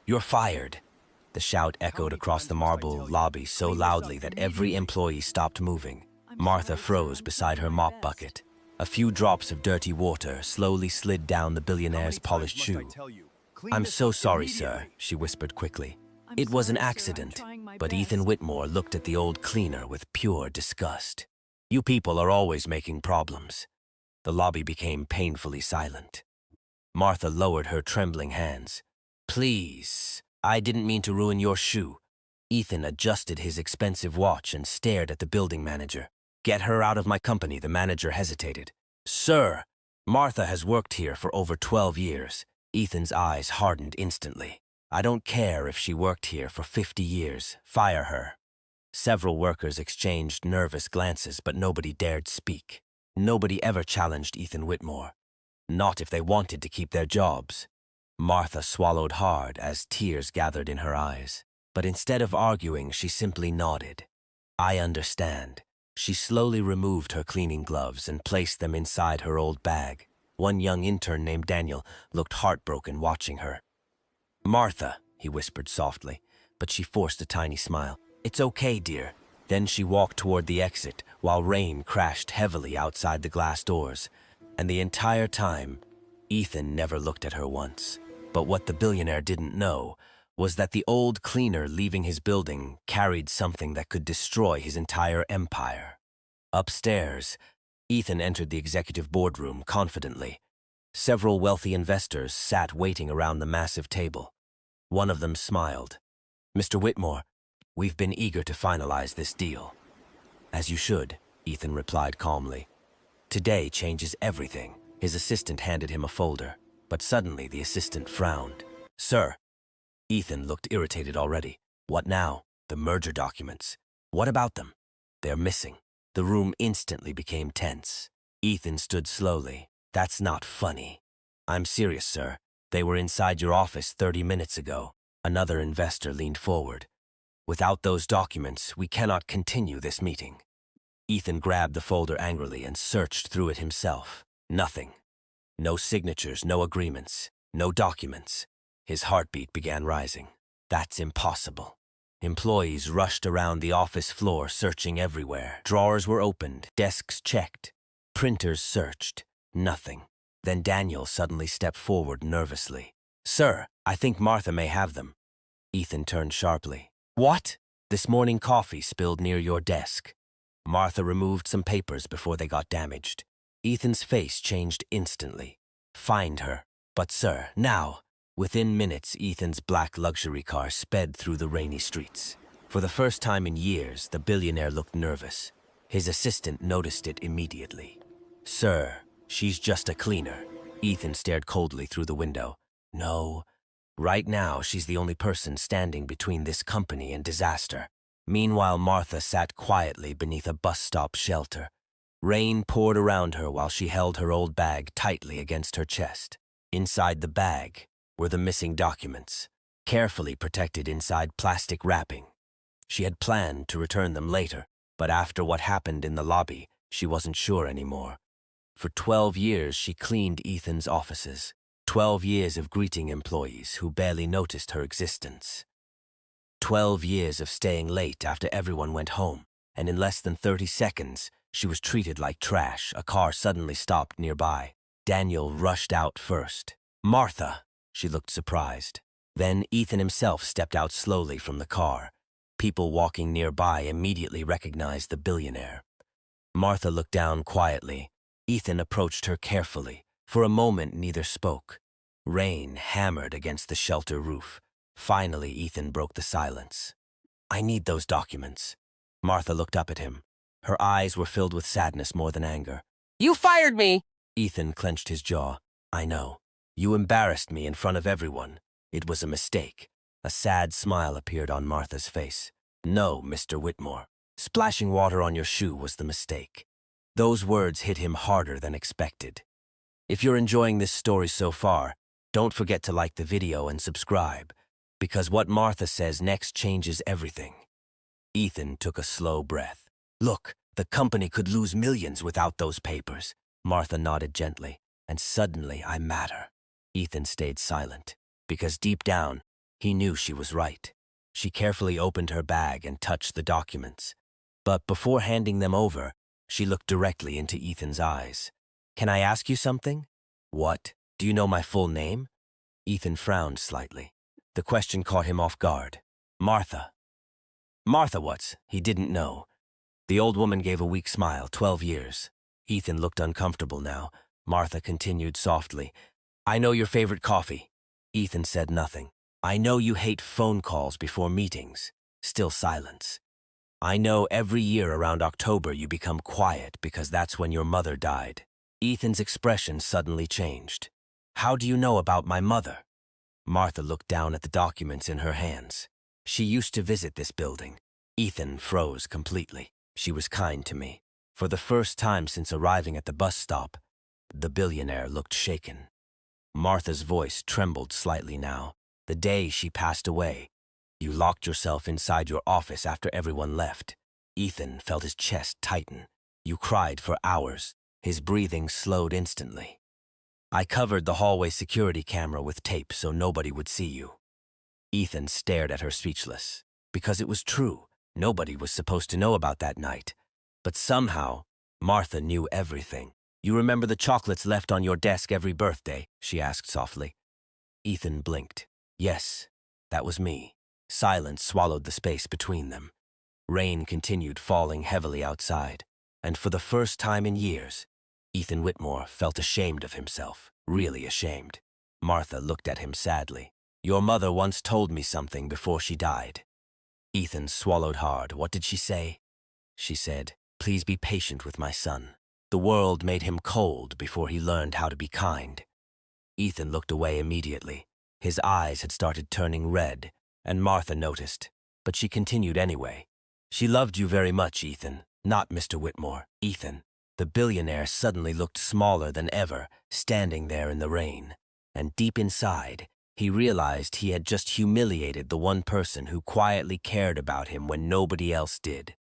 "You're fired." The shout echoed across the marble lobby so loudly that every employee stopped moving. Martha froze beside her mop bucket. A few drops of dirty water slowly slid down the billionaire's polished shoe. "I'm so sorry, sir," she whispered quickly. "It was an accident." But Ethan Whitmore looked at the old cleaner with pure disgust. "You people are always making problems." The lobby became painfully silent. Martha lowered her trembling hands. "Please, I didn't mean to ruin your shoe." Ethan adjusted his expensive watch and stared at the building manager. "Get her out of my company," the manager hesitated. "Sir, Martha has worked here for over 12 years. Ethan's eyes hardened instantly. "I don't care if she worked here for 50 years. Fire her." Several workers exchanged nervous glances, but nobody dared speak. Nobody ever challenged Ethan Whitmore. Not if they wanted to keep their jobs. Martha swallowed hard as tears gathered in her eyes. But instead of arguing, she simply nodded. "I understand." She slowly removed her cleaning gloves and placed them inside her old bag. One young intern named Daniel looked heartbroken watching her. "Martha," he whispered softly, but she forced a tiny smile. "It's okay, dear." Then she walked toward the exit while rain crashed heavily outside the glass doors. And the entire time, Ethan never looked at her once. But what the billionaire didn't know was that the old cleaner leaving his building carried something that could destroy his entire empire. Upstairs, Ethan entered the executive boardroom confidently. Several wealthy investors sat waiting around the massive table. One of them smiled. "Mr. Whitmore, we've been eager to finalize this deal." "As you should," Ethan replied calmly. "Today changes everything." His assistant handed him a folder, but suddenly the assistant frowned. "Sir." Ethan looked irritated already. "What now?" "The merger documents." "What about them?" "They're missing." The room instantly became tense. Ethan stood slowly. "That's not funny." "I'm serious, sir. They were inside your office 30 minutes ago." Another investor leaned forward. "Without those documents, we cannot continue this meeting." Ethan grabbed the folder angrily and searched through it himself. Nothing. No signatures, no agreements, no documents. His heartbeat began rising. That's impossible. Employees rushed around the office floor searching everywhere. Drawers were opened, desks checked, printers searched. Nothing. Then Daniel suddenly stepped forward nervously. "Sir, I think Martha may have them." Ethan turned sharply. "What?" "This morning coffee spilled near your desk. Martha removed some papers before they got damaged." Ethan's face changed instantly. "Find her." "But sir, now." Within minutes, Ethan's black luxury car sped through the rainy streets. For the first time in years, the billionaire looked nervous. His assistant noticed it immediately. "Sir, she's just a cleaner." Ethan stared coldly through the window. "No. Right now, she's the only person standing between this company and disaster." Meanwhile, Martha sat quietly beneath a bus stop shelter. Rain poured around her while she held her old bag tightly against her chest. Inside the bag were the missing documents, carefully protected inside plastic wrapping. She had planned to return them later, but after what happened in the lobby, she wasn't sure anymore. For 12 years, she cleaned Ethan's offices. 12 years of greeting employees who barely noticed her existence. 12 years of staying late after everyone went home, and in less than 30 seconds, she was treated like trash. A car suddenly stopped nearby. Daniel rushed out first. "Martha!" She looked surprised. Then Ethan himself stepped out slowly from the car. People walking nearby immediately recognized the billionaire. Martha looked down quietly. Ethan approached her carefully. For a moment, neither spoke. Rain hammered against the shelter roof. Finally, Ethan broke the silence. "I need those documents." Martha looked up at him. Her eyes were filled with sadness more than anger. "You fired me!" Ethan clenched his jaw. "I know. You embarrassed me in front of everyone. It was a mistake." A sad smile appeared on Martha's face. "No, Mr. Whitmore. Splashing water on your shoe was the mistake." Those words hit him harder than expected. If you're enjoying this story so far, don't forget to like the video and subscribe, because what Martha says next changes everything. Ethan took a slow breath. "Look, the company could lose millions without those papers." Martha nodded gently. "And suddenly I matter." Ethan stayed silent, because deep down, He knew she was right. She carefully opened her bag and touched the documents. But before handing them over, she looked directly into Ethan's eyes. "Can I ask you something?" "What? Do you know my full name?" Ethan frowned slightly. The question caught him off guard. "Martha." Martha what? He didn't know. The old woman gave a weak smile. 12 years. Ethan looked uncomfortable now. Martha continued softly. "I know your favorite coffee." Ethan said nothing. "I know you hate phone calls before meetings." Still silence. "I know every year around October you become quiet because that's when your mother died." Ethan's expression suddenly changed. "How do you know about my mother?" Martha looked down at the documents in her hands. "She used to visit this building." Ethan froze completely. "She was kind to me." For the first time since arriving at the bus stop, the billionaire looked shaken. Martha's voice trembled slightly now. "The day she passed away, you locked yourself inside your office after everyone left." Ethan felt his chest tighten. "You cried for hours." His breathing slowed instantly. "I covered the hallway security camera with tape so nobody would see you." Ethan stared at her speechless. Because it was true. Nobody was supposed to know about that night. But somehow, Martha knew everything. "You remember the chocolates left on your desk every birthday?" she asked softly. Ethan blinked. "Yes, that was me." Silence swallowed the space between them. Rain continued falling heavily outside, and for the first time in years, Ethan Whitmore felt ashamed of himself, really ashamed. Martha looked at him sadly. "Your mother once told me something before she died." Ethan swallowed hard. "What did she say?" She said, "Please be patient with my son. The world made him cold before he learned how to be kind." Ethan looked away immediately. His eyes had started turning red, and Martha noticed, but she continued anyway. "She loved you very much, Ethan, not Mr. Whitmore." Ethan. The billionaire suddenly looked smaller than ever, standing there in the rain. And deep inside, he realized he had just humiliated the one person who quietly cared about him when nobody else did.